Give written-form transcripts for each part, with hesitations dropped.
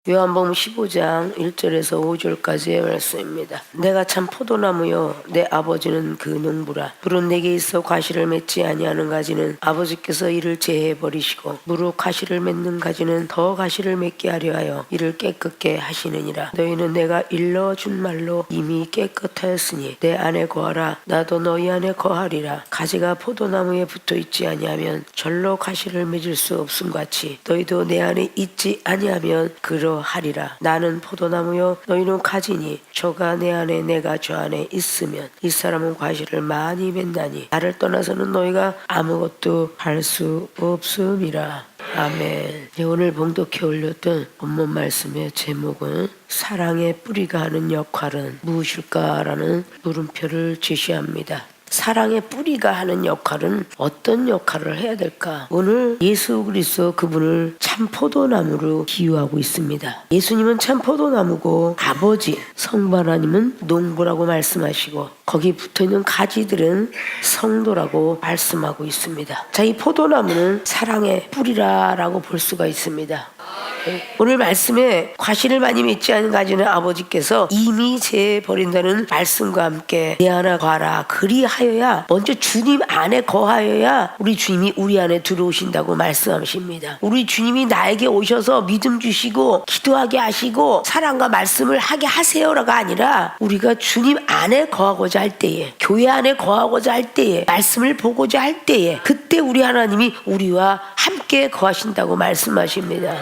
요한복음 15장 1절에서 5절까지의 말씀입니다. 내가 참 포도나무요 내 아버지는 그 농부라. 불은 내게 있어 과실을 맺지 아니하는 가지는 아버지께서 이를 제해 버리시고 무릇 과실을 맺는 가지는 더 과실을 맺게 하려 하여 이를 깨끗게 하시느니라. 너희는 내가 일러준 말로 이미 깨끗하였으니 내 안에 거하라. 나도 너희 안에 거하리라. 가지가 포도나무에 붙어 있지 아니하면 절로 과실을 맺을 수 없음 같이 너희도 내 안에 있지 아니하면 그러하리라. 나는 포도나무요 너희는 가지니 저가 내 안에 내가 저 안에 있으면 이 사람은 과실을 많이 맺나니 나를 떠나서는 너희가 아무것도 할 수 없음이라. 아멘. 오늘 봉독해 올렸던 본문 말씀의 제목은 사랑의 뿌리가 하는 역할은 무엇일까라는 물음표를 제시합니다. 사랑의 뿌리가 하는 역할은 어떤 역할을 해야 될까? 오늘 예수 그리스도 그분을 참 포도나무로 비유하고 있습니다. 예수님은 참 포도나무고 아버지 성부 하나님은 농부라고 말씀하시고 거기 붙어있는 가지들은 성도라고 말씀하고 있습니다. 자, 이 포도나무는 사랑의 뿌리라고 볼 수가 있습니다. 오늘 말씀에 과실을 많이 맺지 않은 가지는 아버지께서 이미 제해 버린다는 말씀과 함께 내 안에 거하라. 그리하여야 먼저 주님 안에 거하여야 우리 주님이 우리 안에 들어오신다고 말씀하십니다. 우리 주님이 나에게 오셔서 믿음 주시고 기도하게 하시고 사랑과 말씀을 하게 하세요라가 아니라 우리가 주님 안에 거하고자 할 때에 교회 안에 거하고자 할 때에 말씀을 보고자 할 때에 그때 우리 하나님이 우리와 함께 거하신다고 말씀하십니다.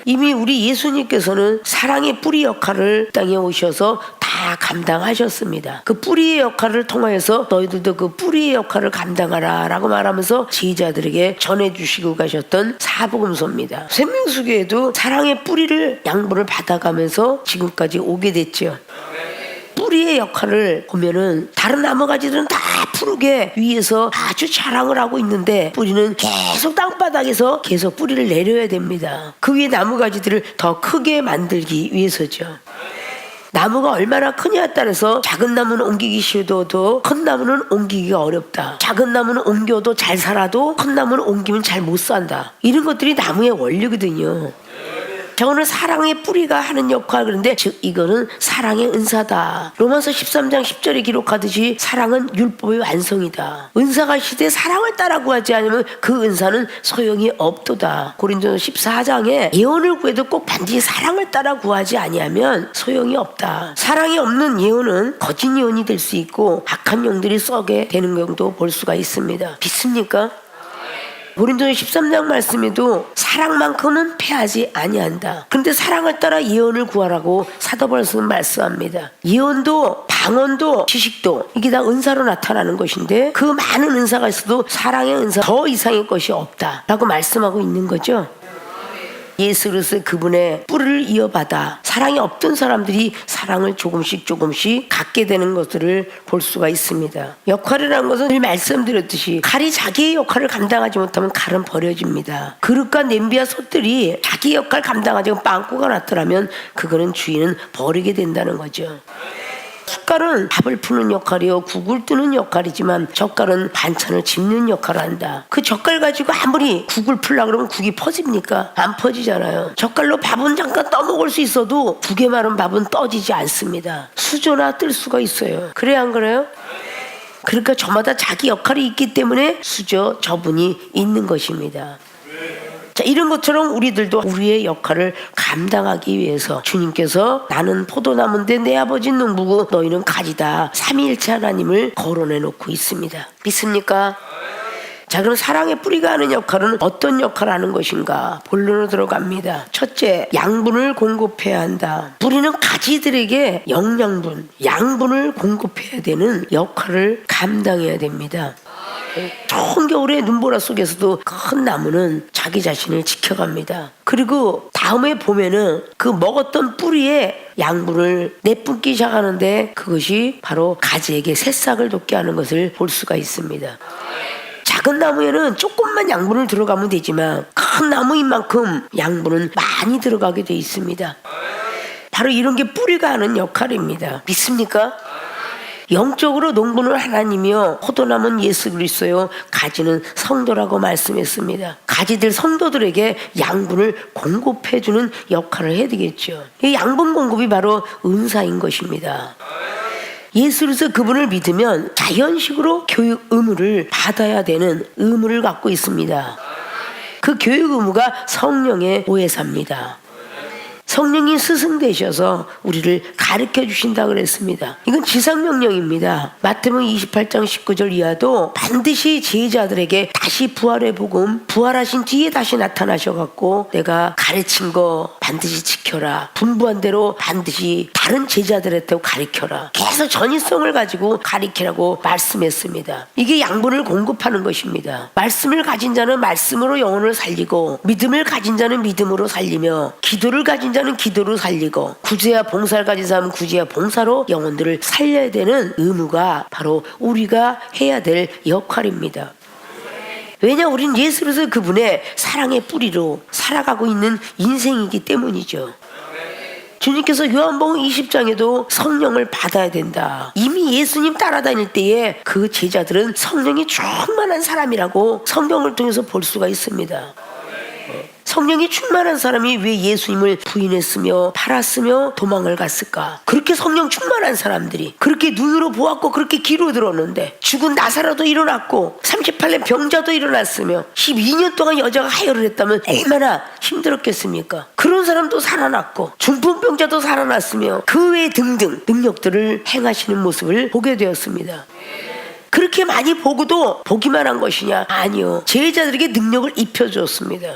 이미 우리 예수님께서는 사랑의 뿌리 역할을 땅에 오셔서 다 감당하셨습니다. 그 뿌리의 역할을 통하여서 너희들도 그 뿌리의 역할을 감당하라 라고 말하면서 제자들에게 전해주시고 가셨던 사복음서입니다. 생명수교에도 사랑의 뿌리를 양분을 받아가면서 지금까지 오게 됐죠. 뿌리의 역할을 보면은 다른 나무가지들은 다 푸르게 위에서 아주 자랑을 하고 있는데 뿌리는 계속 땅바닥에서 계속 뿌리를 내려야 됩니다. 그 위에 나무가지들을 더 크게 만들기 위해서죠. 나무가 얼마나 크냐에 따라서 작은 나무는 옮기기 쉬워도 큰 나무는 옮기기가 어렵다. 작은 나무는 옮겨도 잘 살아도 큰 나무는 옮기면 잘 못 산다. 이런 것들이 나무의 원리거든요. 자, 오늘 사랑의 뿌리가 하는 역할, 그런데 즉 이거는 사랑의 은사다. 로마서 13장 10절에 기록하듯이 사랑은 율법의 완성이다. 은사가 시대 사랑을 따라 구하지 않으면 그 은사는 소용이 없도다. 고린도서 14장에 예언을 구해도 꼭 반드시 사랑을 따라 구하지 아니하면 소용이 없다. 사랑이 없는 예언은 거짓 예언이 될 수 있고 악한 영들이 썩게 되는 경우도 볼 수가 있습니다. 믿습니까? 고린도서 13장 말씀에도 사랑만큼은 패하지 아니한다. 그런데 사랑을 따라 예언을 구하라고 사도 바울은 말씀합니다. 예언도 방언도 지식도 이게 다 은사로 나타나는 것인데 그 많은 은사가 있어도 사랑의 은사 더 이상의 것이 없다라고 말씀하고 있는 거죠. 예수 그리스도 그분의 뿌리를 이어받아 사랑이 없던 사람들이 사랑을 조금씩 갖게 되는 것들을 볼 수가 있습니다. 역할이라는 것은 늘 말씀드렸듯이 칼이 자기의 역할을 감당하지 못하면 칼은 버려집니다. 그릇과 냄비와 솥들이 자기 역할 감당하지 못하고 빵꾸가 났더라면 그거는 주인은 버리게 된다는 거죠. 숟갈은 밥을 푸는 역할이요 국을 뜨는 역할이지만 젓갈은 반찬을 집는 역할을 한다. 그 젓갈 가지고 아무리 국을 풀려고 그러면 국이 퍼집니까? 안 퍼지잖아요. 젓갈로 밥은 잠깐 떠먹을 수 있어도 국에 마른 밥은 떠지지 않습니다. 수저나 뜰 수가 있어요. 그래야 안 그래요? 그러니까 저마다 자기 역할이 있기 때문에 수저 저분이 있는 것입니다. 자, 이런 것처럼 우리들도 우리의 역할을 감당하기 위해서 주님께서 나는 포도나무인데 내 아버지는 농부고 너희는 가지다. 삼위일체 하나님을 거론해 놓고 있습니다. 믿습니까? 자, 그럼 사랑의 뿌리가 하는 역할은 어떤 역할을 하는 것인가? 본론으로 들어갑니다. 첫째, 양분을 공급해야 한다. 뿌리는 가지들에게 영양분, 양분을 공급해야 되는 역할을 감당해야 됩니다. 추운 겨울에 눈보라 속에서도 큰 나무는 자기 자신을 지켜갑니다. 그리고 다음에 보면은 그 먹었던 뿌리에 양분을 내뿜기 시작하는데 그것이 바로 가지에게 새싹을 돋게 하는 것을 볼 수가 있습니다. 작은 나무에는 조금만 양분을 들어가면 되지만 큰 나무인 만큼 양분은 많이 들어가게 돼 있습니다. 바로 이런 게 뿌리가 하는 역할입니다. 믿습니까? 영적으로 농부는 하나님이요 포도나무는 예수 그리스도요 가지는 성도라고 말씀했습니다. 가지들 성도들에게 양분을 공급해주는 역할을 해야 되겠죠. 이 양분 공급이 바로 은사인 것입니다. 예수로서 그분을 믿으면 자연식으로 교육 의무를 받아야 되는 의무를 갖고 있습니다. 그 교육 의무가 성령의 보혜사입니다. 성령이 스승 되셔서 우리를 가르쳐 주신다 그랬습니다. 이건 지상명령입니다. 마태복음 28장 19절 이하도 반드시 제자들에게 다시 부활의 복음, 부활하신 뒤에 다시 나타나셔갖고 내가 가르친 거 반드시 지켜라. 분부한 대로 반드시 다른 제자들한테 가르쳐라. 계속 전이성을 가지고 가르치라고 말씀했습니다. 이게 양분을 공급하는 것입니다. 말씀을 가진 자는 말씀으로 영혼을 살리고, 믿음을 가진 자는 믿음으로 살리며, 기도를 가진 자는 기도로 살리고, 구제와 봉사를 가진 사람은 구제와 봉사로 영혼들을 살려야 되는 의무가 바로 우리가 해야 될 역할입니다. 왜냐, 우린 예수로서 그분의 사랑의 뿌리로 살아가고 있는 인생이기 때문이죠. 주님께서 요한복음 20장에도 성령을 받아야 된다. 이미 예수님 따라다닐 때에 그 제자들은 성령이 충만한 사람이라고 성경을 통해서 볼 수가 있습니다. 성령이 충만한 사람이 왜 예수님을 부인했으며 팔았으며 도망을 갔을까? 그렇게 성령 충만한 사람들이 그렇게 눈으로 보았고 그렇게 귀로 들었는데, 죽은 나사로도 일어났고 38년 병자도 일어났으며 12년 동안 여자가 하혈을 했다면 얼마나 힘들었겠습니까? 그런 사람도 살아났고 중풍병자도 살아났으며 그 외 등등 능력들을 행하시는 모습을 보게 되었습니다. 그렇게 많이 보고도 보기만 한 것이냐? 아니요. 제자들에게 능력을 입혀주었습니다.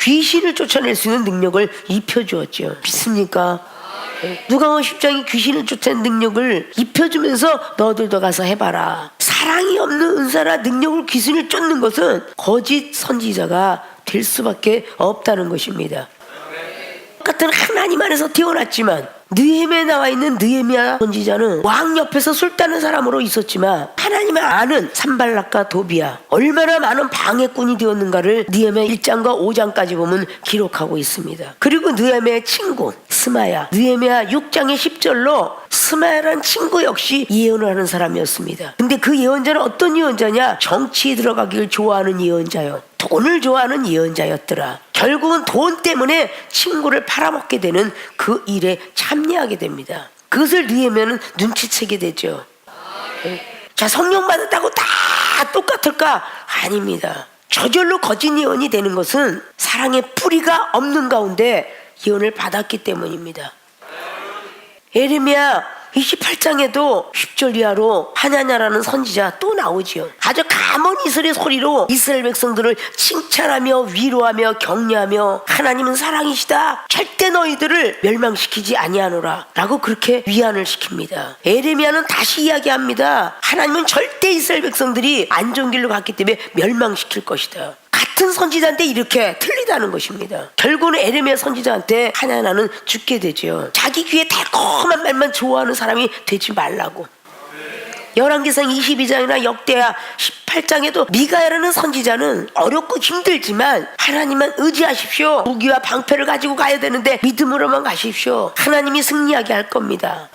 귀신을 쫓아낼 수 있는 능력을 입혀주었죠. 믿습니까? 누가복음 10장이 귀신을 쫓아낸 능력을 입혀주면서 너희들도 가서 해봐라. 사랑이 없는 은사나 능력을 귀신을 쫓는 것은 거짓 선지자가 될 수밖에 없다는 것입니다. 똑같은 하나님 안에서 태어났지만, 느헤미야에 나와 있는 느헤미야 선지자는 왕 옆에서 술 따는 사람으로 있었지만 하나님을 아는 산발락과 도비야, 얼마나 많은 방해꾼이 되었는가를 느헤미야 1장과 5장까지 보면 기록하고 있습니다. 그리고 느헤미야의 친구 스마야, 느헤미야 6장의 10절로 스마야라는 친구 역시 예언을 하는 사람이었습니다. 근데 그 예언자는 어떤 예언자냐? 정치에 들어가기를 좋아하는 예언자요, 돈을 좋아하는 예언자였더라. 결국은 돈 때문에 친구를 팔아먹게 되는 그 일에 참여하게 됩니다. 그것을 느헤미야는 눈치채게 되죠. 자, 성령 받았다고 다 똑같을까? 아닙니다. 저절로 거짓 예언이 되는 것은 사랑의 뿌리가 없는 가운데 예언을 받았기 때문입니다. 예레미야 28장에도 10절 이하로 하냐냐라는 선지자 또 나오지요. 아주 감언 이슬의 소리로 이스라엘 백성들을 칭찬하며 위로하며 격려하며 하나님은 사랑이시다, 절대 너희들을 멸망시키지 아니하노라 라고 그렇게 위안을 시킵니다. 에레미야는 다시 이야기합니다. 하나님은 절대 이스라엘 백성들이 안 좋은 길로 갔기 때문에 멸망시킬 것이다. 같은 선지자인데 이렇게 틀리다는 것입니다. 결국은 에레미야 선지자한테 하냐냐는 죽게 되죠. 자기 귀에 달콤한 말만 좋아하는 사람이 되지 말라고. 열왕기상 22장이나 역대하 18장에도 미가야라는 선지자는 어렵고 힘들지만 하나님만 의지하십시오. 무기와 방패를 가지고 가야 되는데 믿음으로만 가십시오. 하나님이 승리하게 할 겁니다.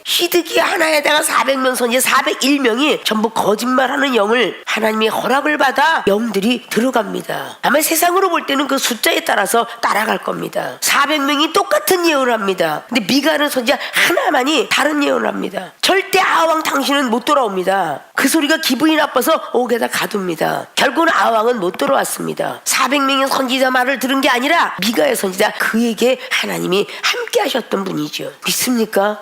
시드기야 하나에다가 400명 선지자 401명이 전부 거짓말하는 영을 하나님의 허락을 받아 영들이 들어갑니다. 아마 세상으로 볼 때는 그 숫자에 따라서 따라갈 겁니다. 400명이 똑같은 예언을 합니다. 근데 미가는 선지자 하나만이 다른 예언을 합니다. 절대 아왕 당신은 못 돌아옵니다. 그 소리가 기분이 나빠서 옥에다 가둡니다. 결국은 아왕은 못 돌아왔습니다. 400명의 선지자 말을 들은 게 아니라 미가의 선지자, 그에게 하나님이 함께 하셨던 분이죠. 믿습니까?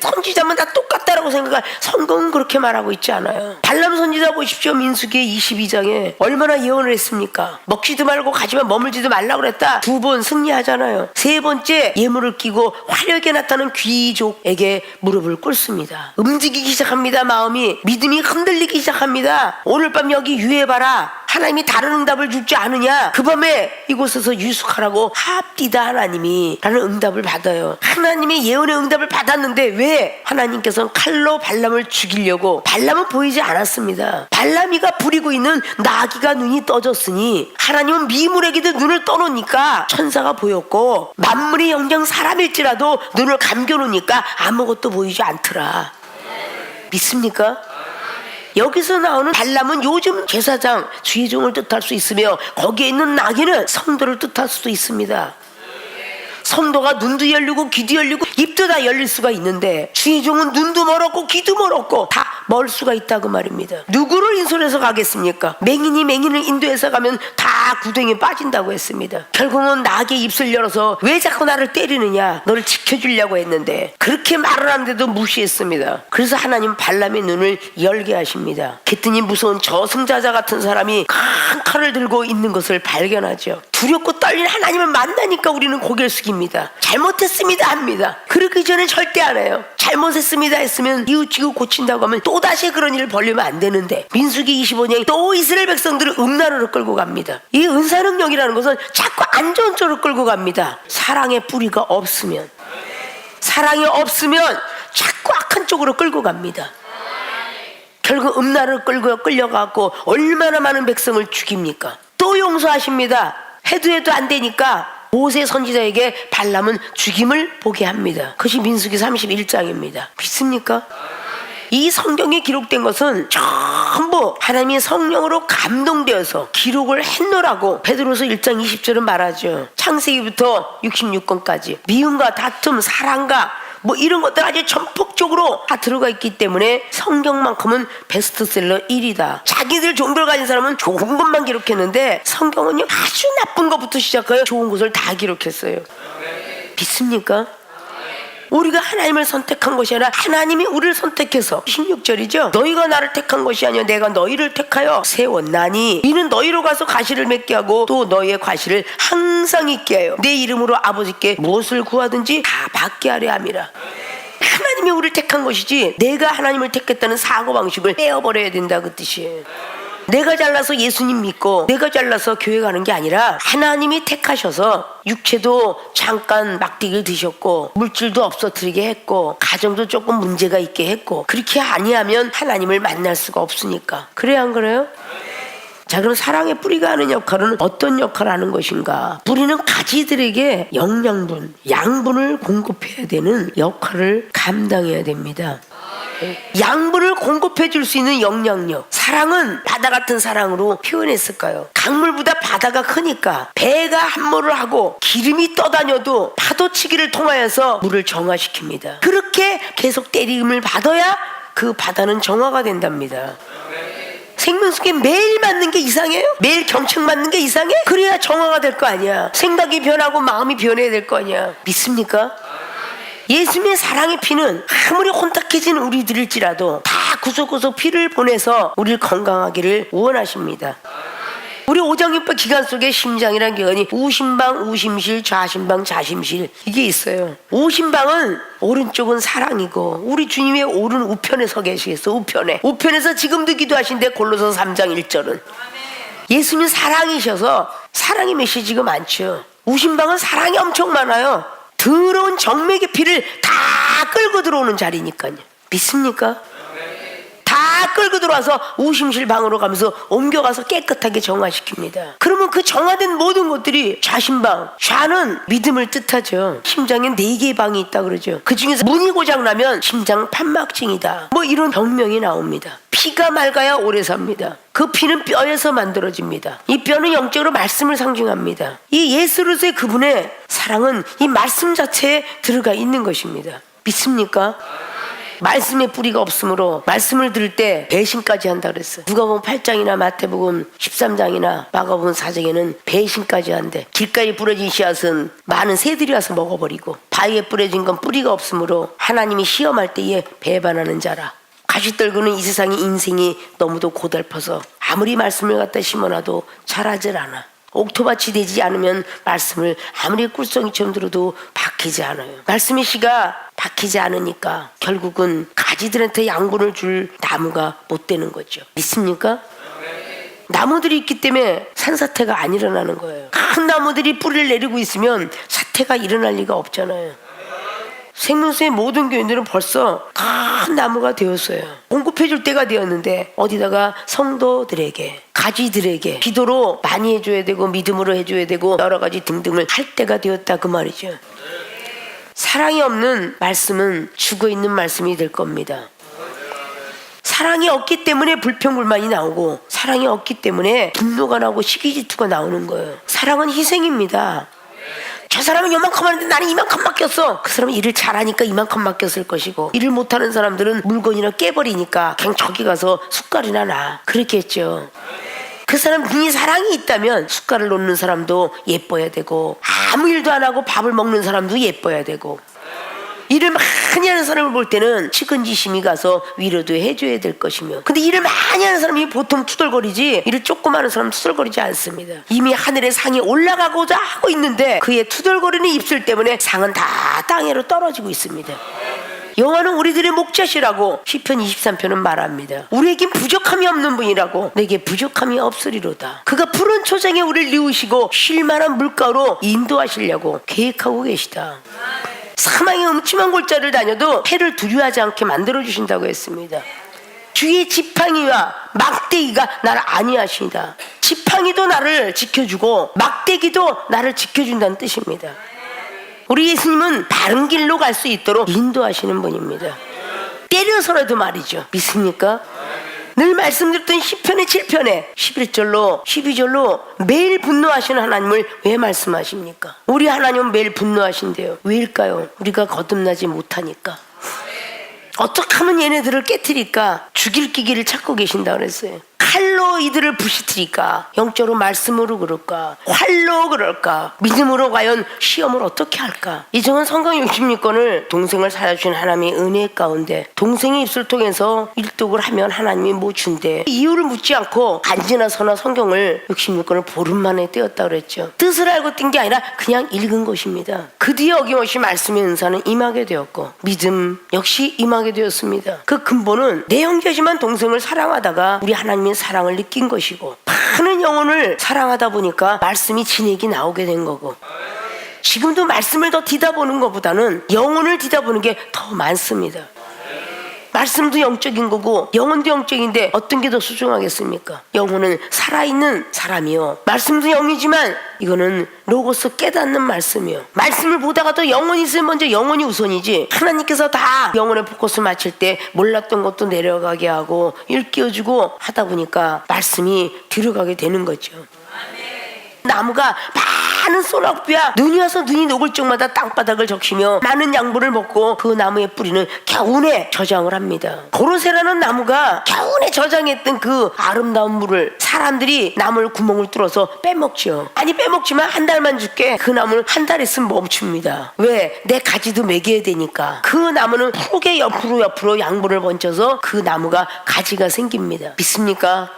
선지자만 다 똑같다라고 생각할, 성경은 그렇게 말하고 있지 않아요. 발람 선지자 보십시오. 민수기 22장에 얼마나 예언을 했습니까? 먹지도 말고 가지만 머물지도 말라고 그랬다. 2번 승리하잖아요. 3번째 예물을 끼고 화려하게 나타나는 귀족에게 무릎을 꿇습니다. 움직이기 시작합니다. 마음이, 믿음이 흔들리기 시작합니다. 오늘 밤 여기 유해봐라. 하나님이 다른 응답을 줄지 않으냐? 그 밤에 이곳에서 유숙하라고 합디다 하나님이 라는 응답을 받아요. 하나님의 예언의 응답을 받았는데 왜 하나님께서는 칼로 발람을 죽이려고? 발람은 보이지 않았습니다. 발람이가 부리고 있는 나귀가 눈이 떠졌으니 하나님은 미물에게도 눈을 떠놓으니까 천사가 보였고, 만물의 영장 사람일지라도 눈을 감겨놓으니까 아무것도 보이지 않더라. 믿습니까? 여기서 나오는 발람은 요즘 제사장 주의종을 뜻할 수 있으며 거기에 있는 나귀는 성도를 뜻할 수도 있습니다. 성도가 눈도 열리고 귀도 열리고 입도 다 열릴 수가 있는데 주의종은 눈도 멀었고 귀도 멀었고 다 멀 수가 있다고 말입니다. 누구를 인솔해서 가겠습니까? 맹인이 맹인을 인도해서 가면 다 구덩이에 빠진다고 했습니다. 결국은 나귀의 입술 열어서 왜 자꾸 나를 때리느냐, 너를 지켜주려고 했는데 그렇게 말을 하는데도 무시했습니다. 그래서 하나님 발람의 눈을 열게 하십니다. 그랬더니 무서운 저승자자 같은 사람이 큰 칼을 들고 있는 것을 발견하죠. 두렵고 떨린 하나님을 만나니까 우리는 고개를 숙입니다. 잘못했습니다 합니다. 그러기 전에 절대 안 해요. 잘못했습니다 했으면 이웃지고 고친다고 하면 또다시 그런 일을 벌리면 안 되는데 민수기 25장 또 이스라엘 백성들을 음란으로 끌고 갑니다. 이 은사능력이라는 것은 자꾸 안 좋은 쪽으로 끌고 갑니다. 사랑의 뿌리가 없으면, 사랑이 없으면 자꾸 악한 쪽으로 끌고 갑니다. 결국 음란으로 끌려가고 얼마나 많은 백성을 죽입니까? 또 용서하십니다. 해도 안 되니까 모세 선지자에게 발람은 죽임을 보게 합니다. 그것이 민수기 31장입니다. 믿습니까? 이 성경에 기록된 것은 전부 하나님의 성령으로 감동되어서 기록을 했노라고 베드로서 1장 20절은 말하죠. 창세기부터 66권까지 미움과 다툼, 사랑과 뭐 이런 것들 아주 전폭적으로 다 들어가 있기 때문에 성경만큼은 베스트셀러 1위다. 자기들 종교를 가진 사람은 좋은 것만 기록했는데 성경은요 아주 나쁜 것부터 시작하여 좋은 것을 다 기록했어요. 믿습니까? 우리가 하나님을 선택한 것이 아니라 하나님이 우리를 선택해서 16절이죠. 너희가 나를 택한 것이 아니라 내가 너희를 택하여 세웠나니 이는 너희로 가서 과실을 맺게 하고 또 너희의 과실을 항상 있게 하여 내 이름으로 아버지께 무엇을 구하든지 다 받게 하려 함이라. 하나님이 우리를 택한 것이지 내가 하나님을 택했다는 사고방식을 떼어버려야 된다 그 뜻이에요. 내가 잘나서 예수님 믿고 내가 잘나서 교회 가는 게 아니라 하나님이 택하셔서 육체도 잠깐 막대기를 드셨고 물질도 없어뜨리게 했고 가정도 조금 문제가 있게 했고 그렇게 아니하면 하나님을 만날 수가 없으니까. 그래요 안 그래요? 자, 그럼 사랑의 뿌리가 하는 역할은 어떤 역할을 하는 것인가? 뿌리는 가지들에게 영양분, 양분을 공급해야 되는 역할을 감당해야 됩니다. 양분을 공급해 줄 수 있는 영향력. 사랑은 바다 같은 사랑으로 표현했을까요? 강물보다 바다가 크니까 배가 함몰을 하고 기름이 떠다녀도 파도치기를 통하여서 물을 정화시킵니다. 그렇게 계속 때림을 받아야 그 바다는 정화가 된답니다. 생명수에 매일 맞는 게 이상해요? 매일 경책 맞는 게 이상해? 그래야 정화가 될 거 아니야. 생각이 변하고 마음이 변해야 될 거 아니야. 믿습니까? 예수님의 사랑의 피는 아무리 혼탁해진 우리들일지라도 다 구석구석 피를 보내서 우리를 건강하기를 원하십니다. 우리 오장육부 기관 속에 심장이라는 기관이 우심방, 우심실, 좌심방, 자심실 이게 있어요. 우심방은 오른쪽은 사랑이고 우리 주님의 오른 우편에 서 계시겠어. 우편에서 지금도 기도하신데 골로새 3장 1절은 예수님 사랑이셔서 사랑의 메시지가 많죠. 우심방은 사랑이 엄청 많아요. 더러운 정맥의 피를 다 끌고 들어오는 자리니까요. 믿습니까? 다 끌고 들어와서 우심실 방으로 가면서 옮겨가서 깨끗하게 정화시킵니다. 그러면 그 정화된 모든 것들이 좌심방, 좌는 믿음을 뜻하죠. 심장에 4개의 방이 있다 그러죠. 그 중에서 문이 고장나면 심장 판막증이다 뭐 이런 병명이 나옵니다. 피가 맑아야 오래 삽니다. 그 피는 뼈에서 만들어집니다. 이 뼈는 영적으로 말씀을 상징합니다. 이 예수로서의 그분의 사랑은 이 말씀 자체에 들어가 있는 것입니다. 믿습니까? 말씀의 뿌리가 없으므로 말씀을 들을 때 배신까지 한다 그랬어요. 누가복음 8장이나 마태복음 13장이나 마가복음 4장에는 배신까지 한대. 길가에 뿌려진 씨앗은 많은 새들이 와서 먹어버리고 바위에 뿌려진 건 뿌리가 없으므로 하나님이 시험할 때에 배반하는 자라. 가시 떨구는 이 세상의 인생이 너무도 고달퍼서 아무리 말씀을 갖다 심어놔도 자라질 않아. 옥토밭이 되지 않으면 말씀을 아무리 꿀송이처럼 들어도 박히지 않아요. 말씀의 씨가 박히지 않으니까 결국은 가지들한테 양분을 줄 나무가 못 되는 거죠. 믿습니까? 나무들이 있기 때문에 산사태가 안 일어나는 거예요. 큰 나무들이 뿌리를 내리고 있으면 사태가 일어날 리가 없잖아요. 생명수의 모든 교인들은 벌써 큰 나무가 되었어요. 공급해줄 때가 되었는데 어디다가 성도들에게 가지들에게 기도로 많이 해줘야 되고 믿음으로 해줘야 되고 여러 가지 등등을 할 때가 되었다 그 말이죠. 사랑이 없는 말씀은 죽어있는 말씀이 될 겁니다. 사랑이 없기 때문에 불평불만이 나오고, 사랑이 없기 때문에 분노가 나오고 시기질투가 나오는 거예요. 사랑은 희생입니다. 저 사람은 요만큼 하는데 나는 이만큼 맡겼어. 그 사람은 일을 잘하니까 이만큼 맡겼을 것이고, 일을 못하는 사람들은 물건이나 깨버리니까 그냥 저기 가서 숟갈이나 놔, 그랬겠죠. 그 사람 네 사랑이 있다면 숟갈을 놓는 사람도 예뻐야 되고, 아무 일도 안 하고 밥을 먹는 사람도 예뻐야 되고, 일을 많이 하는 사람을 볼 때는 측은지심이 가서 위로도 해줘야 될 것이며, 근데 일을 많이 하는 사람이 보통 투덜거리지, 일을 조금 하는 사람은 투덜거리지 않습니다. 이미 하늘의 상이 올라가고자 하고 있는데 그의 투덜거리는 입술 때문에 상은 다 땅으로 떨어지고 있습니다. 여호와는 우리들의 목자시라고 시편 23편은 말합니다. 우리에겐 부족함이 없는 분이라고, 내게 부족함이 없으리로다. 그가 푸른 초장에 우리를 이으시고 쉴만한 물가로 인도하시려고 계획하고 계시다. 사망의 음침한 골짜기를 다녀도 해를 두려워하지 않게 만들어주신다고 했습니다. 주의 지팡이와 막대기가 나를 안위하시다. 지팡이도 나를 지켜주고 막대기도 나를 지켜준다는 뜻입니다. 우리 예수님은 바른 길로 갈 수 있도록 인도하시는 분입니다. 때려서라도 말이죠. 믿습니까? 늘 말씀드렸던 시편의 7편에 11절로 12절로 매일 분노하시는 하나님을 왜 말씀하십니까? 우리 하나님은 매일 분노하신대요. 왜일까요? 우리가 거듭나지 못하니까. 어떻게 하면 얘네들을 깨트릴까? 죽일 기기를 찾고 계신다 그랬어요. 칼로 이들을 부시트릴까? 영적으로 말씀으로 그럴까? 활로 그럴까? 믿음으로 과연 시험을 어떻게 할까? 이정은 성경 66권을 동생을 살려주신 하나님의 은혜 가운데, 동생의 입술 통해서 일독을 하면 하나님이 뭐 준대, 이유를 묻지 않고 간지나 서나 성경을 66권을 보름 만에 떼었다 그랬죠. 뜻을 알고 띈 게 아니라 그냥 읽은 것입니다. 그 뒤에 어김없이 말씀의 은사는 임하게 되었고, 믿음 역시 임하게 되었습니다. 그 근본은 내 형제지만 동생을 사랑하다가 우리 하나님의 사랑을 느낀 것이고, 많은 영혼을 사랑하다 보니까 말씀이 진액이 나오게 된 거고, 지금도 말씀을 더 뒤다보는 것보다는 영혼을 뒤다보는 게 더 많습니다. 말씀도 영적인 거고 영혼도 영적인데 어떤 게 더 소중하겠습니까? 영혼은 살아있는 사람이요, 말씀도 영이지만 이거는 로고스 깨닫는 말씀이요. 말씀을 보다가도 영혼이 있으면 먼저 영혼이 우선이지, 하나님께서 다 영혼의 포커스 맞출 때 몰랐던 것도 내려가게 하고 일깨워주고 하다 보니까 말씀이 들어가게 되는 거죠. 나무가 많은 소낙비와 눈이 와서 눈이 녹을 적마다 땅바닥을 적시며 많은 양분을 먹고, 그 나무의 뿌리는 겨우내 저장을 합니다. 고로세라는 나무가 겨우내 저장했던 그 아름다운 물을 사람들이 나무를 구멍을 뚫어서 빼먹죠. 아니 빼먹지만 한 달만 줄게, 그 나무는 한 달 있으면 멈춥니다. 왜? 내 가지도 먹여야 되니까. 그 나무는 푸르게 옆으로 양분을 번쳐서 그 나무가 가지가 생깁니다. 믿습니까?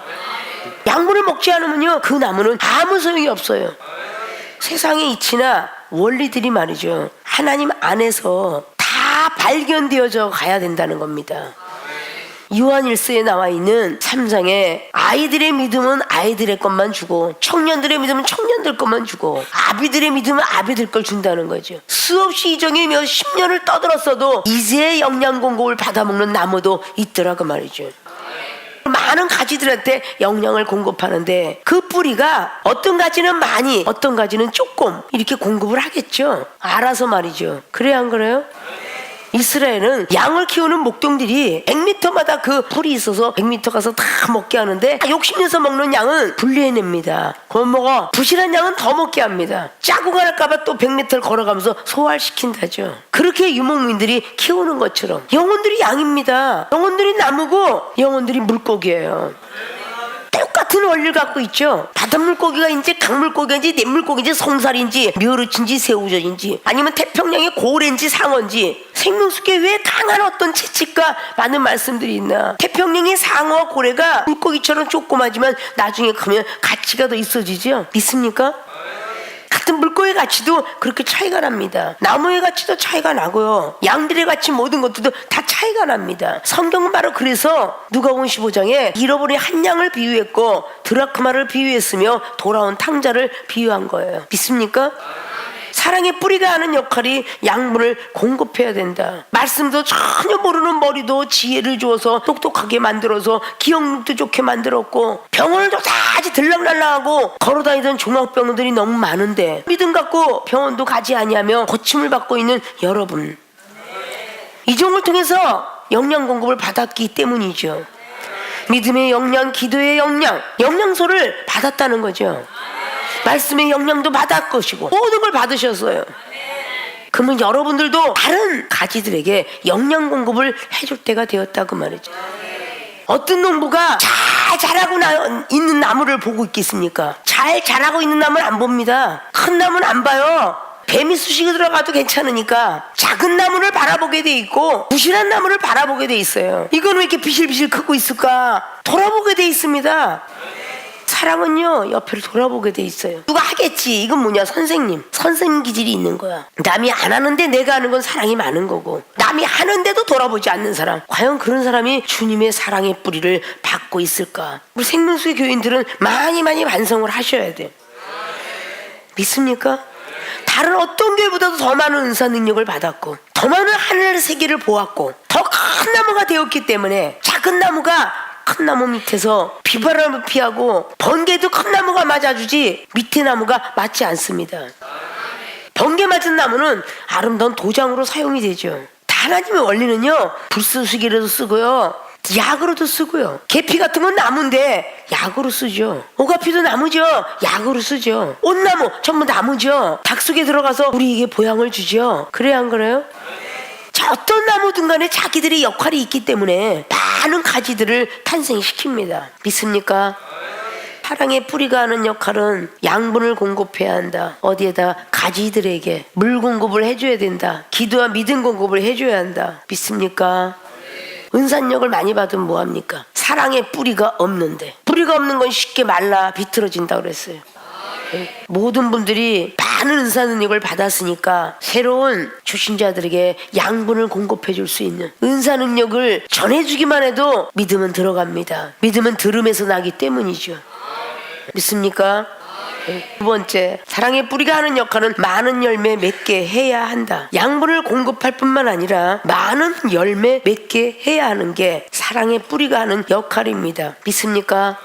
양분을 먹지 않으면요, 그 나무는 아무 소용이 없어요. 세상의 이치나 원리들이 말이죠, 하나님 안에서 다 발견되어져 가야 된다는 겁니다. 요한 1서에 나와 있는 3장에 아이들의 믿음은 아이들의 것만 주고, 청년들의 믿음은 청년들 것만 주고, 아비들의 믿음은 아비들 걸 준다는 거죠. 수없이 이정이 몇십 년을 떠들었어도 이제 영양 공급을 받아먹는 나무도 있더라고 말이죠. 많은 가지들한테 영양을 공급하는데 그 뿌리가 어떤 가지는 많이, 어떤 가지는 조금 이렇게 공급을 하겠죠. 알아서 말이죠. 그래야 안 그래요? 이스라엘은 양을 키우는 목동들이 100m마다 그 풀이 있어서 100m 가서 다 먹게 하는데, 욕심내서 먹는 양은 분리해냅니다. 그건 먹어. 부실한 양은 더 먹게 합니다. 짜고 갈까봐 또 100m를 걸어가면서 소화시킨다죠. 그렇게 유목민들이 키우는 것처럼 영혼들이 양입니다. 영혼들이 나무고 영혼들이 물고기예요. 똑같은 원리를 갖고 있죠. 바닷물고기가 인지 강물고기인지 냇물고기인지 송살인지 묘르치인지 새우젓인지 아니면 태평양의 고래인지 상어인지, 생명수께 왜 강한 어떤 채찍과 많은 말씀들이 있나. 태평양의 상어와 고래가 물고기처럼 조그마지만 나중에 크면 가치가 더 있어지죠. 믿습니까? 같은 물고기 가치도 그렇게 차이가 납니다. 나무의 가치도 차이가 나고요, 양들의 가치, 모든 것들도 다 차이가 납니다. 성경은 바로 그래서 누가복음 15장에 잃어버린 한 양을 비유했고 드라크마를 비유했으며 돌아온 탕자를 비유한 거예요. 믿습니까? 사랑의 뿌리가 하는 역할이 양분을 공급해야 된다. 말씀도 전혀 모르는 머리도 지혜를 주어서 똑똑하게 만들어서 기억력도 좋게 만들었고, 병원을도 다 아직 들락날락하고 걸어다니던 종합병원들이 너무 많은데 믿음 갖고 병원도 가지 아니하며 고침을 받고 있는 여러분, 이 종을 통해서 영양 공급을 받았기 때문이죠. 믿음의 영양, 기도의 영양, 영양소를 받았다는 거죠. 말씀의 영양도 받을 것이고 모든 걸 받으셨어요. 그러면 여러분들도 다른 가지들에게 영양 공급을 해줄 때가 되었다 그 말이죠. 어떤 농부가 잘 자라고 있는 나무를 보고 있겠습니까? 잘 자라고 있는 나무는 안 봅니다. 큰 나무는 안 봐요. 뱀이 쑤시고 들어가도 괜찮으니까 작은 나무를 바라보게 돼 있고 부실한 나무를 바라보게 돼 있어요. 이건 왜 이렇게 비실비실 크고 있을까? 돌아보게 돼 있습니다. 사랑은요, 옆을 돌아보게 돼 있어요. 누가 하겠지. 이건 뭐냐? 선생님 기질이 있는 거야. 남이 안 하는데 내가 하는 건 사랑이 많은 거고, 남이 하는데도 돌아보지 않는 사람, 과연 그런 사람이 주님의 사랑의 뿌리를 받고 있을까? 우리 생명수의 교인들은 많이 반성을 하셔야 돼요. 믿습니까? 다른 어떤 교회보다도 더 많은 은사 능력을 받았고, 더 많은 하늘의 세계를 보았고, 더 큰 나무가 되었기 때문에 작은 나무가 큰 나무 밑에서 비바람을 피하고, 번개도 큰 나무가 맞아주지 밑에 나무가 맞지 않습니다. 번개 맞은 나무는 아름다운 도장으로 사용이 되죠. 하나님의 원리는요, 불쏘시개로도 쓰고요, 약으로도 쓰고요. 계피 같은 건 나무인데 약으로 쓰죠. 오가피도 나무죠. 약으로 쓰죠. 온나무 전부 나무죠. 닭 속에 들어가서 우리에게 보양을 주죠. 그래야 안 그래요? 자, 어떤 나무든 간에 자기들의 역할이 있기 때문에 많은 가지들을 탄생시킵니다. 믿습니까? 사랑의 뿌리가 하는 역할은 양분을 공급해야 한다. 어디에다? 가지들에게 물 공급을 해줘야 된다. 기도와 믿음 공급을 해줘야 한다. 믿습니까? 은산력을 많이 받으면 뭐합니까? 사랑의 뿌리가 없는데, 뿌리가 없는 건 쉽게 말라 비틀어진다 그랬어요. 모든 분들이 많은 은사능력을 받았으니까 새로운 초신자들에게 양분을 공급해 줄 수 있는 은사능력을 전해주기만 해도 믿음은 들어갑니다. 믿음은 들음에서 나기 때문이죠. 믿습니까? 두 번째, 사랑의 뿌리가 하는 역할은 많은 열매 맺게 해야 한다. 양분을 공급할 뿐만 아니라 많은 열매 맺게 해야 하는 게 사랑의 뿌리가 하는 역할입니다. 믿습니까?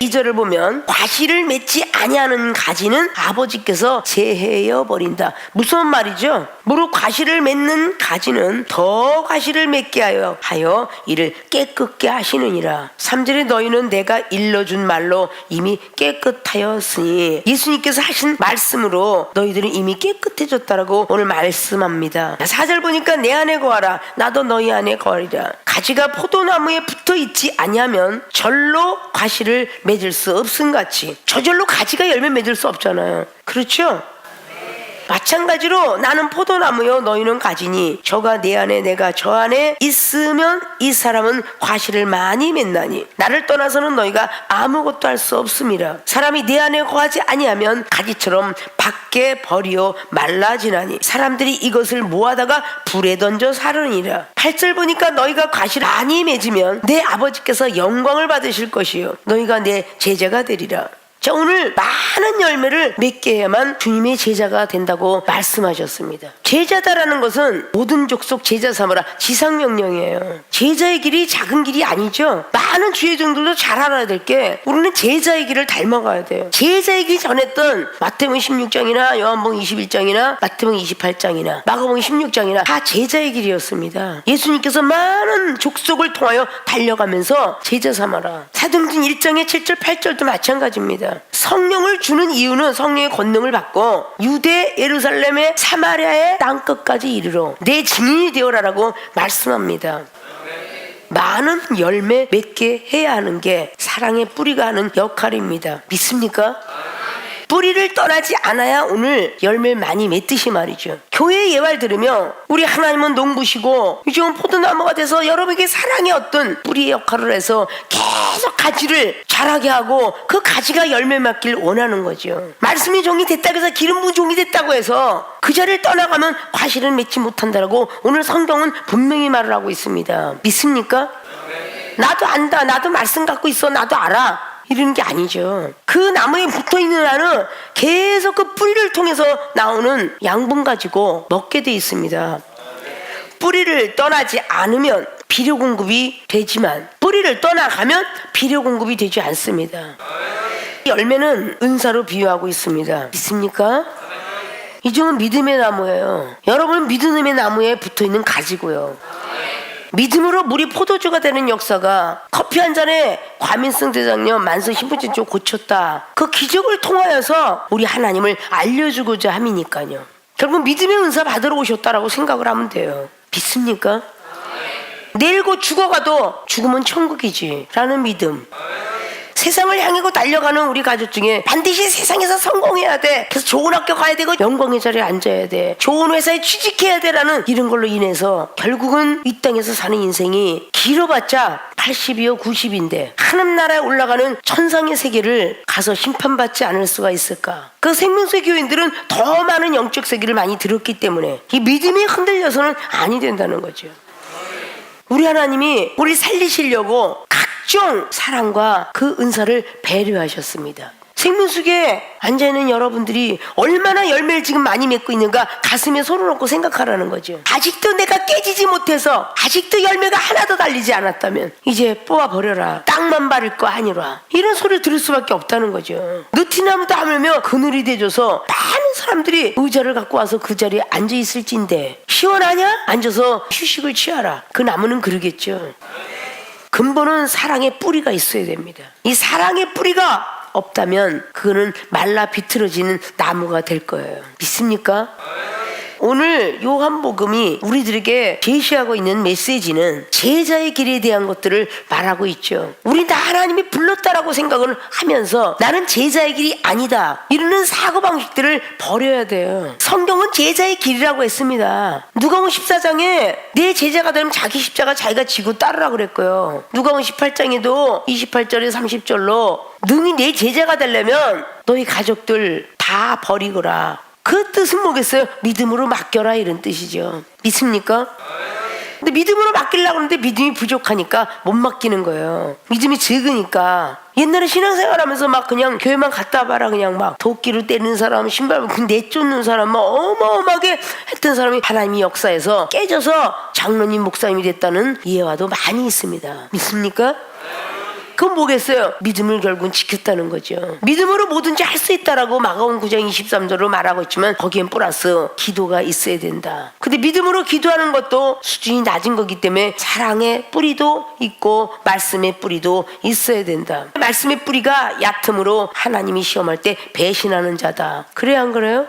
2절을 보면 과실을 맺지 아니하는 가지는 아버지께서 제해여 버린다. 무슨 말이죠? 무릇 과실을 맺는 가지는 더 과실을 맺게 하여 이를 깨끗게 하시느니라. 3절에 너희는 내가 일러준 말로 이미 깨끗하였으니, 예수님께서 하신 말씀으로 너희들은 이미 깨끗해졌다라고 오늘 말씀합니다. 4절 보니까 내 안에 거하라 나도 너희 안에 거하리라. 가지가 포도나무에 붙어 있지 아니하면 절로 과실을 맺을 수 없음같이 저절로 가지가 열매 맺을 수 없잖아요. 그렇죠? 마찬가지로 나는 포도나무요 너희는 가지니 저가 내 안에 내가 저 안에 있으면 이 사람은 과실을 많이 맺나니 나를 떠나서는 너희가 아무것도 할 수 없음이라. 사람이 내 안에 거하지 아니하면 가지처럼 밖에 버리어 말라지나니 사람들이 이것을 모아다가 불에 던져 사르니라. 8절 보니까 너희가 과실을 많이 맺으면 내 아버지께서 영광을 받으실 것이요 너희가 내 제자가 되리라. 자, 오늘 많은 열매를 맺게 해야만 주님의 제자가 된다고 말씀하셨습니다. 제자다라는 것은 모든 족속 제자 삼으라 지상명령이에요. 제자의 길이 작은 길이 아니죠. 많은 주의 종들도 잘 알아야 될 게 우리는 제자의 길을 닮아가야 돼요. 제자의 길이 전했던 마태복음 16장이나 요한복음 21장이나 마태복음 28장이나 마가복음 16장이나 다 제자의 길이었습니다. 예수님께서 많은 족속을 통하여 달려가면서 제자 삼아라. 사도행전 1장의 7절 8절도 마찬가지입니다. 성령을 주는 이유는 성령의 권능을 받고 유대 예루살렘의 사마리아의 땅끝까지 이르러 내 증인이 되어라라고 말씀합니다. 많은 열매 맺게 해야 하는 게 사랑의 뿌리가 하는 역할입니다. 믿습니까? 뿌리를 떠나지 않아야 오늘 열매를 많이 맺듯이 말이죠. 교회의 예화를 들으며 우리 하나님은 농부시고 요즘은 포도나무가 돼서 여러분에게 사랑의 어떤 뿌리의 역할을 해서 계속 가지를 자라게 하고 그 가지가 열매 맺길 원하는 거죠. 말씀이 종이 됐다고 해서 기름 부은 종이 됐다고 해서 그 자리를 떠나가면 과실은 맺지 못한다라고 오늘 성경은 분명히 말을 하고 있습니다. 믿습니까? 나도 안다. 나도 말씀 갖고 있어. 나도 알아. 이러는 게 아니죠. 그 나무에 붙어있는 한은 계속 그 뿌리를 통해서 나오는 양분 가지고 먹게 돼 있습니다. 뿌리를 떠나지 않으면 비료 공급이 되지만 뿌리를 떠나가면 비료 공급이 되지 않습니다. 열매는 은사로 비유하고 있습니다. 믿습니까? 이 종은 믿음의 나무예요. 여러분은 믿음의 나무에 붙어있는 가지고요. 믿음으로 물이 포도주가 되는 역사가 커피 한 잔에 과민성 대장염, 만성 신부증 좀 고쳤다. 그 기적을 통하여서 우리 하나님을 알려주고자 함이니까요. 결국 믿음의 은사 받으러 오셨다라고 생각을 하면 돼요. 믿습니까? 내일 곧 죽어가도 죽으면 천국이지 라는 믿음. 세상을 향하고 달려가는 우리 가족 중에 반드시 세상에서 성공해야 돼, 그래서 좋은 학교 가야 되고 영광의 자리에 앉아야 돼, 좋은 회사에 취직해야 돼라는 이런 걸로 인해서 결국은 이 땅에서 사는 인생이 길어봤자 80이요 90인데 하늘나라에 올라가는 천상의 세계를 가서 심판받지 않을 수가 있을까? 그 생명수의 교인들은 더 많은 영적 세계를 많이 들었기 때문에 이 믿음이 흔들려서는 아니 된다는 거죠. 우리 하나님이 우리 살리시려고 각종 사랑과 그 은사를 배려하셨습니다. 생명수에 앉아있는 여러분들이 얼마나 열매를 지금 많이 맺고 있는가 가슴에 손을 얹고 생각하라는 거죠. 아직도 내가 깨지지 못해서 아직도 열매가 하나도 달리지 않았다면 이제 뽑아버려라, 땅만 바를 거 아니라, 이런 소리를 들을 수밖에 없다는 거죠. 느티나무도 하물며 그늘이 돼줘서 많은 사람들이 의자를 갖고 와서 그 자리에 앉아있을진데 시원하냐? 앉아서 휴식을 취하라. 그 나무는 그러겠죠. 근본은 사랑의 뿌리가 있어야 됩니다. 이 사랑의 뿌리가 없다면 그거는 말라 비틀어지는 나무가 될 거예요. 믿습니까? 오늘 요한복음이 우리들에게 제시하고 있는 메시지는 제자의 길에 대한 것들을 말하고 있죠. 우리 다 하나님이 불렀다라고 생각을 하면서 나는 제자의 길이 아니다 이러는 사고방식들을 버려야 돼요. 성경은 제자의 길이라고 했습니다. 누가복음 14장에 내 제자가 되면 자기 십자가 자기가 지고 따르라 그랬고요. 누가복음 18장에도 28절에 30절로 능히 내 제자가 되려면 너희 가족들 다 버리거라. 그 뜻은 뭐겠어요? 믿음으로 맡겨라 이런 뜻이죠. 믿습니까? 근데 믿음으로 맡기려고 하는데 믿음이 부족하니까 못 맡기는 거예요. 믿음이 적으니까. 옛날에 신앙생활하면서 막 그냥 교회만 갔다 와봐라, 그냥 막 도끼로 때리는 사람, 신발 내쫓는 사람 막 어마어마하게 했던 사람이 하나님의 역사에서 깨져서 장로님 목사님이 됐다는 예화도 많이 있습니다. 믿습니까? 그건 뭐겠어요? 믿음을 결국은 지켰다는 거죠. 믿음으로 뭐든지 할 수 있다라고 마가복음 9장 23절로 말하고 있지만 거기엔 플러스 기도가 있어야 된다. 근데 믿음으로 기도하는 것도 수준이 낮은 거기 때문에 사랑의 뿌리도 있고 말씀의 뿌리도 있어야 된다. 말씀의 뿌리가 얕음으로 하나님이 시험할 때 배신하는 자다. 그래야 안 그래요?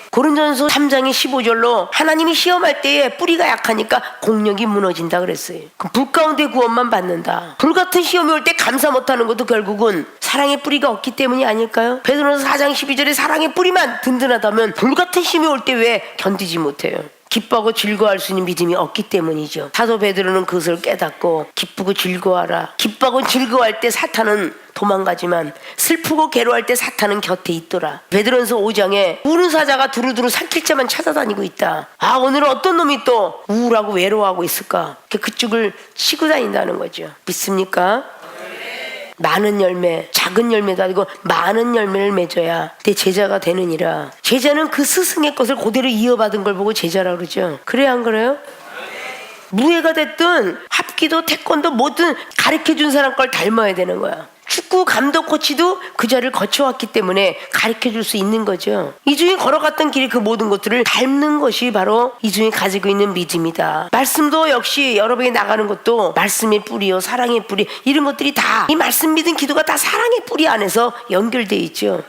고린도전서 3장의 15절로 하나님이 시험할 때에 뿌리가 약하니까 공력이 무너진다 그랬어요. 그럼 불 가운데 구원만 받는다. 불같은 시험이 올 때 감사 못하는 것도 결국은 사랑의 뿌리가 없기 때문이 아닐까요? 베드로전서 4장 12절에 사랑의 뿌리만 든든하다면 불같은 시험이 올 때 왜 견디지 못해요? 기뻐하고 즐거워할 수 있는 믿음이 없기 때문이죠. 사도 베드로는 그것을 깨닫고 기쁘고 즐거워하라. 기뻐하고 즐거워할 때 사탄은 도망가지만 슬프고 괴로워할 때 사탄은 곁에 있더라. 베드로전서 5장에 우는 사자가 두루두루 삼킬 자만 찾아다니고 있다. 아, 오늘은 어떤 놈이 또 우울하고 외로워하고 있을까? 그쪽을 치고 다닌다는 거죠. 믿습니까? 많은 열매, 작은 열매도 아니고 많은 열매를 맺어야 내 제자가 되느니라. 제자는 그 스승의 것을 그대로 이어받은 걸 보고 제자라고 그러죠. 그래야 안 그래요? 무예가 됐든 합기도 태권도 뭐든 가르쳐준 사람 걸 닮아야 되는 거야. 축구 감독 코치도 그 자리를 거쳐왔기 때문에 가르쳐줄 수 있는 거죠. 이중이 걸어갔던 길의 그 모든 것들을 닮는 것이 바로 이중이 가지고 있는 믿음이다. 말씀도 역시 여러분에게 나가는 것도 말씀의 뿌리요, 사랑의 뿌리, 이런 것들이 다 이 말씀 믿음 기도가 다 사랑의 뿌리 안에서 연결되어 있죠.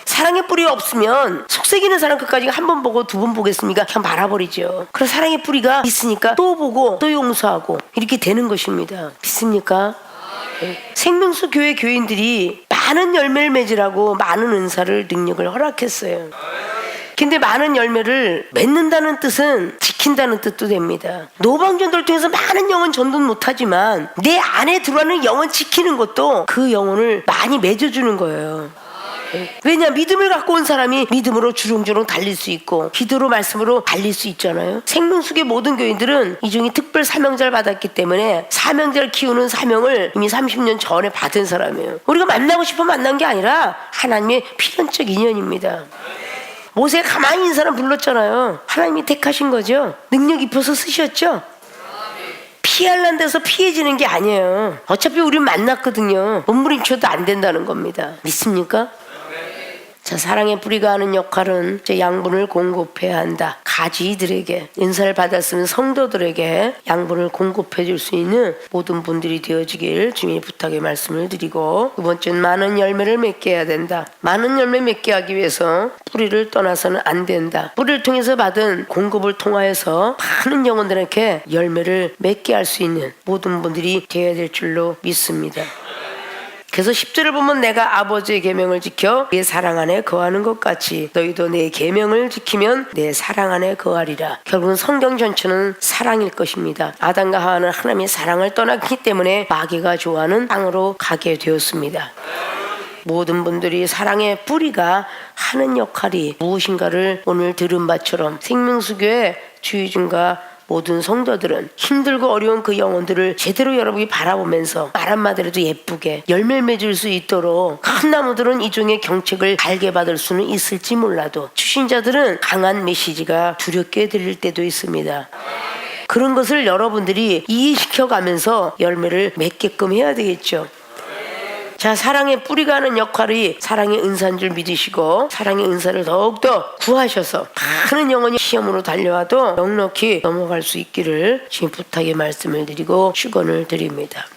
사랑의 뿌리가 없으면 속삭이는 사람 끝까지 한 번 보고 두 번 보겠습니까? 그냥 말아버리죠. 그래서 사랑의 뿌리가 있으니까 또 보고 또 용서하고 이렇게 되는 것입니다. 믿습니까? 생명수 교회 교인들이 많은 열매를 맺으라고 많은 은사를 능력을 허락했어요. 근데 많은 열매를 맺는다는 뜻은 지킨다는 뜻도 됩니다. 노방전도를 통해서 많은 영혼 전도는 못하지만 내 안에 들어가는 영혼 지키는 것도 그 영혼을 많이 맺어주는 거예요. 왜냐, 믿음을 갖고 온 사람이 믿음으로 주렁주렁 달릴 수 있고 기도로 말씀으로 달릴 수 있잖아요. 생명수의 모든 교인들은 이중이 특별 사명자를 받았기 때문에 사명자를 키우는 사명을 이미 30년 전에 받은 사람이에요. 우리가 만나고 싶어 만난 게 아니라 하나님의 필연적 인연입니다. 모세 가만히 있는 사람 불렀잖아요. 하나님이 택하신 거죠. 능력 입혀서 쓰셨죠. 피하려는 데서 피해지는 게 아니에요. 어차피 우린 만났거든요. 몸부림쳐도 안 된다는 겁니다. 믿습니까? 자, 사랑의 뿌리가 하는 역할은 제 양분을 공급해야 한다. 가지들에게, 은사를 받았으면 성도들에게 양분을 공급해 줄 수 있는 모든 분들이 되어지길 주님의 부탁의 말씀을 드리고, 두 번째는 많은 열매를 맺게 해야 된다. 많은 열매 맺게 하기 위해서 뿌리를 떠나서는 안 된다. 뿌리를 통해서 받은 공급을 통하여서 많은 영혼들에게 열매를 맺게 할 수 있는 모든 분들이 되어야 될 줄로 믿습니다. 그래서 10절을 보면 내가 아버지의 계명을 지켜 내 사랑 안에 거하는 것 같이 너희도 내 계명을 지키면 내 사랑 안에 거하리라. 결국은 성경 전체는 사랑일 것입니다. 아담과 하와는 하나님의 사랑을 떠났기 때문에 마귀가 좋아하는 땅으로 가게 되었습니다. 모든 분들이 사랑의 뿌리가 하는 역할이 무엇인가를 오늘 들은 바처럼 생명수교회 주의중과 모든 성도들은 힘들고 어려운 그 영혼들을 제대로 여러분이 바라보면서 말 한마디라도 예쁘게 열매를 맺을 수 있도록, 큰 나무들은 이종의 경책을 달게 받을 수는 있을지 몰라도 추신자들은 강한 메시지가 두렵게 들릴 때도 있습니다. 그런 것을 여러분들이 이해시켜가면서 열매를 맺게끔 해야 되겠죠. 자, 사랑의 뿌리가 하는 역할이 사랑의 은사인 줄 믿으시고 사랑의 은사를 더욱더 구하셔서 많은 영혼이 시험으로 달려와도 넉넉히 넘어갈 수 있기를 지금 부탁의 말씀을 드리고 축원을 드립니다.